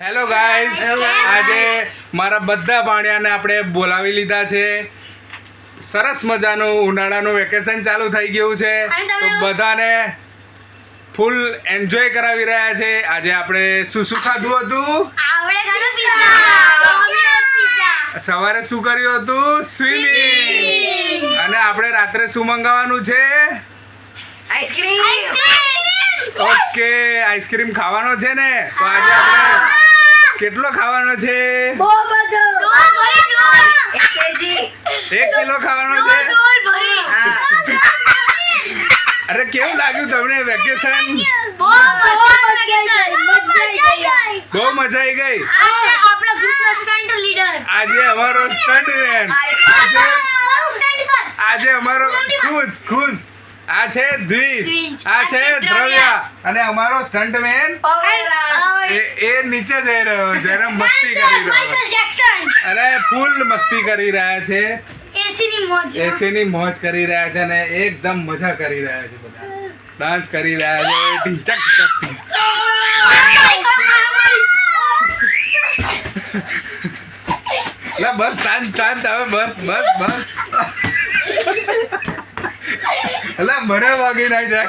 Hello guys, આજે મારા બધા ભાણિયાને આપણે બોલાવી લીધા છે. સરસ મજાનું ઉનાળાનું વેકેશન ચાલુ થઈ ગયું છે, તો બધાને ફૂલ એન્જોય કરાવી રહ્યા છે. આજે આપણે શું શું ખાધું હતું? સવારે શું કર્યું હતું? સ્વિમિંગ. અને આપણે રાત્રે શું મંગાવવાનું છે? ઓકે, આઈસ્ક્રીમ ખાવાનો છે ને? તો આજે આપણે કેટલો ખાવાનો છે? 1 કિલો ખાવાનો છે. અરે કેવું લાગ્યું તમને વેકેશન? બહુ મજા આવી ગઈ. આજે અમારો સ્ટન્ટ આજે અમારો ખુશ આ છે દ્વિજ, આ છે દ્રવ્યા, અને અમારો સ્ટન્ટ મેન એ નીચે જઈ રહ્યો છે અને મસ્તી કરી રહ્યો છે, અને ફૂલ મસ્તી કરી રહ્યા છે. એસીની મોજ કરી રહ્યા છે અને એકદમ મજા કરી રહ્યા છે. બધા ડાન્સ કરી રહ્યા છે. ઢીંચક બસ શાંત હવે બસ મને વાગી ના જાય.